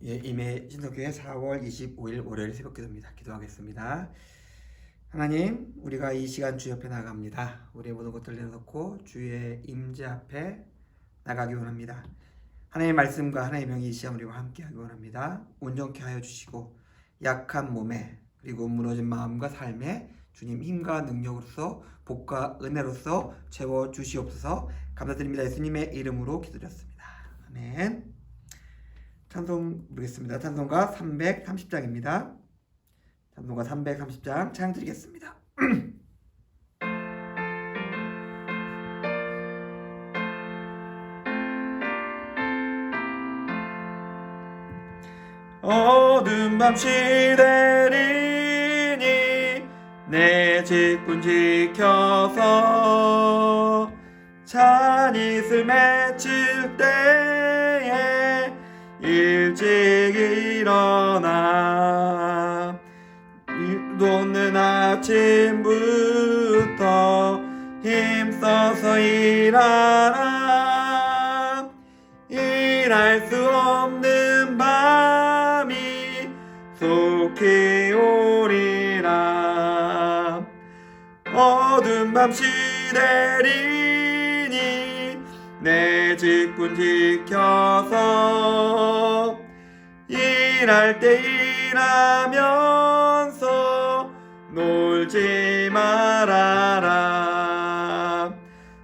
임해 신석교회 4월 25일 월요일 새벽 기도입니다. 기도하겠습니다. 하나님, 우리가 이 시간 주 옆에 나갑니다. 우리의 모든 것들을 내놓고 주의 임재 앞에 나가기 원합니다. 하나님의 말씀과 하나님의 명이 이 시간 우리와 함께하기 원합니다. 온전케 하여 주시고 약한 몸에 그리고 무너진 마음과 삶에 주님 힘과 능력으로서 복과 은혜로서 채워 주시옵소서. 감사드립니다. 예수님의 이름으로 기도드렸습니다. 아멘. 찬송 부르겠습니다. 찬송가 330장입니다. 찬송가 330장 찬양 드리겠습니다. 어두운 밤 시대리니 내 직분 지켜서 찬이슬 맺힐 때에 일찍 일어나 돋는 아침부터 힘써서 일하라. 일할 수 없는 밤이 속히 오리라. 어두운 밤 시대리니 내 직분 지켜서 일할 때 일하면서 놀지 말아라.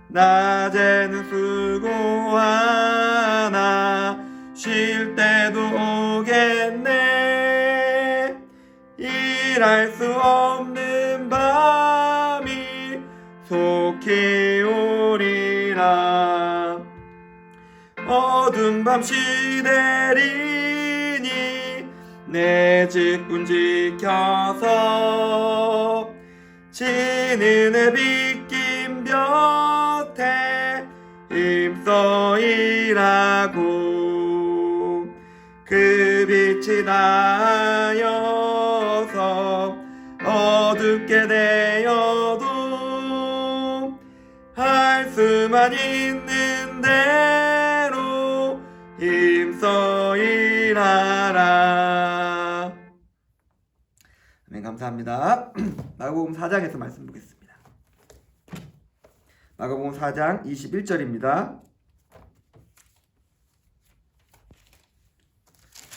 낮에는 수고하나 쉴 때도 오겠네. 일할 수 없는 밤이 속히 오리라. 어두운 밤 시대리니 내 직분 지켜서 지는 해 빗긴 볕에 힘써 일하고 그 빛이 닿아서 어둡게 되어도 할 수만 있는 대로 힘써 일하라. 네, 감사합니다. 마가복음 4장에서 말씀 보겠습니다. 마가복음 4장 21절입니다.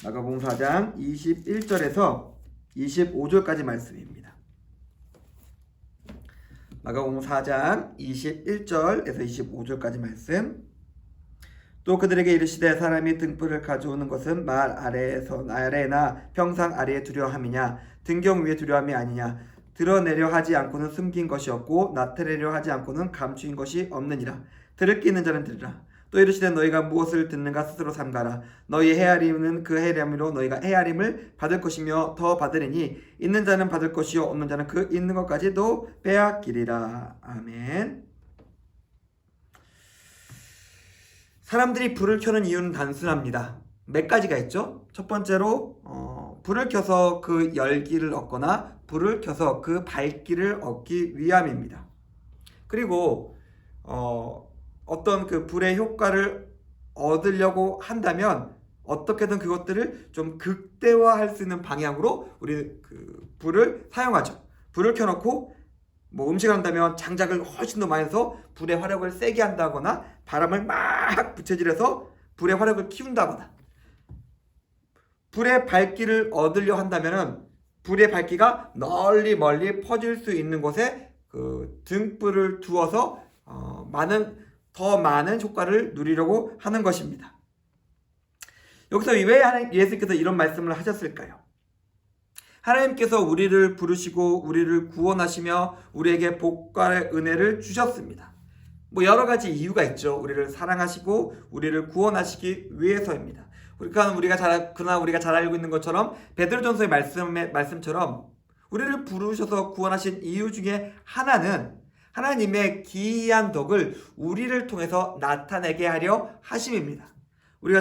마가복음 4장 21절에서 25절까지 말씀입니다. 마가복음 4장 21절에서 25절까지 말씀. 또 그들에게 이르시되 사람이 등불을 가져오는 것은 말 아래나 평상 아래에 두려함이냐 등경 위에 두려함이 아니냐. 드러내려 하지 않고는 숨긴 것이 없고 나타내려 하지 않고는 감추인 것이 없느니라. 들을 끼 있는 자는 들으라. 또 이르시되 너희가 무엇을 듣는가 스스로 삼가라. 너희의 헤아림은 그 헤아림으로 너희가 헤아림을 받을 것이며 더 받으리니 있는 자는 받을 것이요 없는 자는 그 있는 것까지도 빼앗기리라. 아멘. 사람들이 불을 켜는 이유는 단순합니다. 몇 가지가 있죠. 첫 번째로 불을 켜서 그 열기를 얻거나 불을 켜서 그 밝기를 얻기 위함입니다. 그리고 어떤 그 불의 효과를 얻으려고 한다면 어떻게든 그것들을 좀 극대화할 수 있는 방향으로 우리 그 불을 사용하죠. 불을 켜놓고 뭐 음식을 한다면 장작을 훨씬 더 많이 해서 불의 화력을 세게 한다거나 바람을 막 부채질해서 불의 화력을 키운다거나 불의 밝기를 얻으려 한다면은 불의 밝기가 멀리 퍼질 수 있는 곳에 그 등불을 두어서 더 많은 효과를 누리려고 하는 것입니다. 여기서 왜 예수께서 이런 말씀을 하셨을까요? 하나님께서 우리를 부르시고 우리를 구원하시며 우리에게 복과 은혜를 주셨습니다. 뭐 여러 가지 이유가 있죠. 우리를 사랑하시고 우리를 구원하시기 위해서입니다. 그러나 우리가 잘 알고 있는 것처럼 베드로전서의 말씀처럼 우리를 부르셔서 구원하신 이유 중에 하나는 하나님의 기이한 덕을 우리를 통해서 나타내게 하려 하심입니다.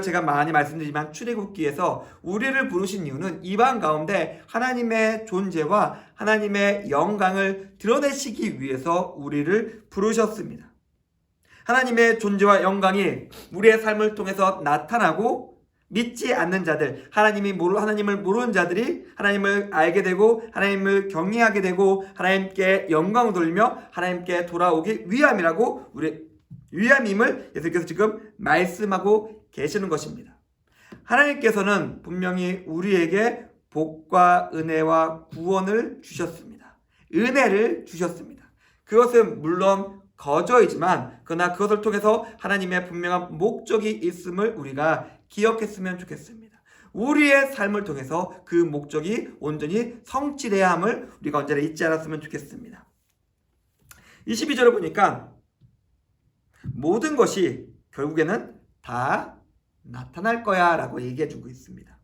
제가 많이 말씀드리지만 출애굽기에서 우리를 부르신 이유는 이방 가운데 하나님의 존재와 하나님의 영광을 드러내시기 위해서 우리를 부르셨습니다. 하나님의 존재와 영광이 우리의 삶을 통해서 나타나고 믿지 않는 자들, 하나님을 모르는 자들이 하나님을 알게 되고 하나님을 경외하게 되고 하나님께 영광을 돌리며 하나님께 돌아오기 위함임을 예수님께서 지금 말씀하고 계시는 것입니다. 하나님께서는 분명히 우리에게 복과 은혜와 구원을 주셨습니다. 은혜를 주셨습니다. 그것은 물론 거저이지만 그러나 그것을 통해서 하나님의 분명한 목적이 있음을 우리가 기억했으면 좋겠습니다. 우리의 삶을 통해서 그 목적이 온전히 성취돼야 함을 우리가 언제나 잊지 않았으면 좋겠습니다. 22절을 보니까 모든 것이 결국에는 다 나타날 거야 라고 얘기해 주고 있습니다.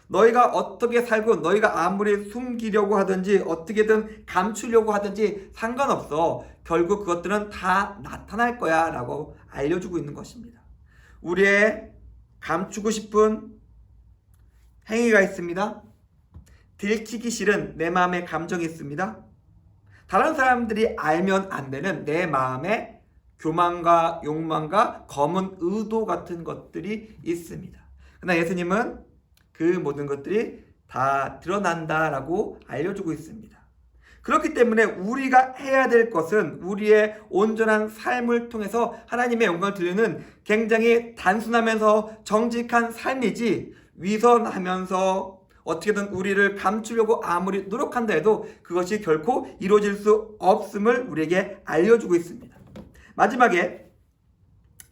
너희가 어떻게 살고 너희가 아무리 숨기려고 하든지 어떻게든 감추려고 하든지 상관없어. 결국 그것들은 다 나타날 거야 라고 알려주고 있는 것입니다. 우리의 감추고 싶은 행위가 있습니다. 들키기 싫은 내 마음의 감정이 있습니다. 다른 사람들이 알면 안 되는 내 마음의 교만과 욕망과 검은 의도 같은 것들이 있습니다. 그러나 예수님은 그 모든 것들이 다 드러난다라고 알려주고 있습니다. 그렇기 때문에 우리가 해야 될 것은 우리의 온전한 삶을 통해서 하나님의 영광을 드리는 굉장히 단순하면서 정직한 삶이지, 위선하면서 어떻게든 우리를 감추려고 아무리 노력한다 해도 그것이 결코 이루어질 수 없음을 우리에게 알려주고 있습니다. 마지막에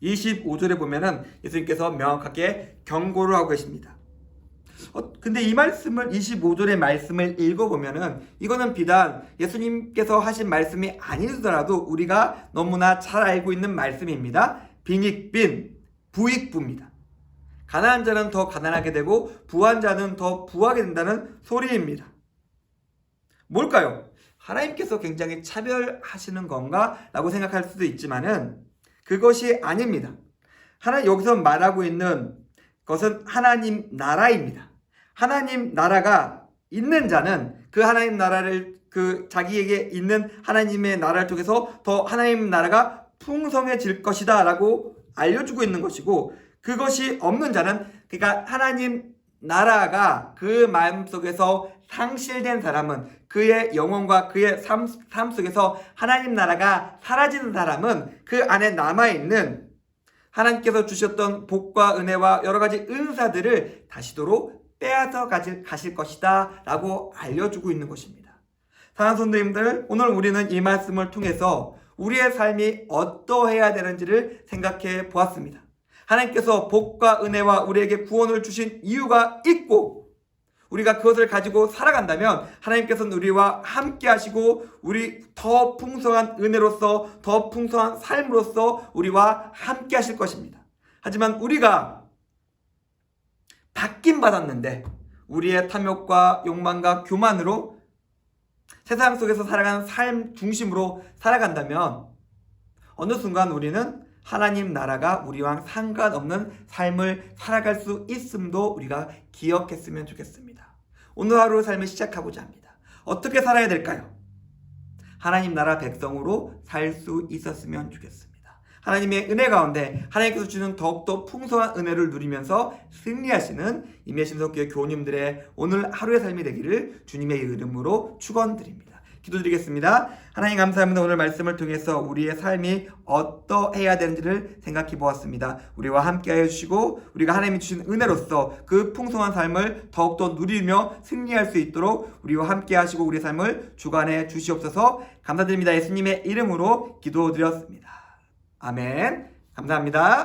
25절에 보면은 예수님께서 명확하게 경고를 하고 계십니다. 근데 이 말씀을 25절의 말씀을 읽어보면은 이거는 비단 예수님께서 하신 말씀이 아니더라도 우리가 너무나 잘 알고 있는 말씀입니다. 빈익빈 부익부입니다. 가난한 자는 더 가난하게 되고 부한 자는 더 부하게 된다는 소리입니다. 뭘까요? 하나님께서 굉장히 차별하시는 건가? 라고 생각할 수도 있지만은 그것이 아닙니다. 여기서 말하고 있는 것은 하나님 나라입니다. 하나님 나라가 있는 자는 그 하나님 나라를 자기에게 있는 하나님의 나라를 통해서 더 하나님 나라가 풍성해질 것이다 라고 알려주고 있는 것이고, 그것이 없는 자는, 그러니까 하나님 나라가 그 마음속에서 상실된 사람은, 그의 영혼과 그의 삶 속에서 하나님 나라가 사라지는 사람은 그 안에 남아있는 하나님께서 주셨던 복과 은혜와 여러 가지 은사들을 다시도록 빼앗아 가실 것이다 라고 알려주고 있는 것입니다. 사랑하는 성도님들, 오늘 우리는 이 말씀을 통해서 우리의 삶이 어떠해야 되는지를 생각해 보았습니다. 하나님께서 복과 은혜와 우리에게 구원을 주신 이유가 있고, 우리가 그것을 가지고 살아간다면 하나님께서는 우리와 함께 하시고 우리 더 풍성한 은혜로서 더 풍성한 삶으로서 우리와 함께 하실 것입니다. 하지만 우리가 받긴 받았는데 우리의 탐욕과 욕망과 교만으로 세상 속에서 살아가는 삶 중심으로 살아간다면 어느 순간 우리는 하나님 나라가 우리와 상관없는 삶을 살아갈 수 있음도 우리가 기억했으면 좋겠습니다. 오늘 하루 삶을 시작하고자 합니다. 어떻게 살아야 될까요? 하나님 나라 백성으로 살 수 있었으면 좋겠습니다. 하나님의 은혜 가운데 하나님께서 주는 더욱더 풍성한 은혜를 누리면서 승리하시는 임예신석교회 교우님들의 오늘 하루의 삶이 되기를 주님의 이름으로 축원드립니다. 기도드리겠습니다. 하나님 감사합니다. 오늘 말씀을 통해서 우리의 삶이 어떠해야 되는지를 생각해 보았습니다. 우리와 함께 하여 주시고 우리가 하나님이 주신 은혜로서 그 풍성한 삶을 더욱더 누리며 승리할 수 있도록 우리와 함께 하시고 우리의 삶을 주관해 주시옵소서. 감사드립니다. 예수님의 이름으로 기도드렸습니다. 아멘. 감사합니다.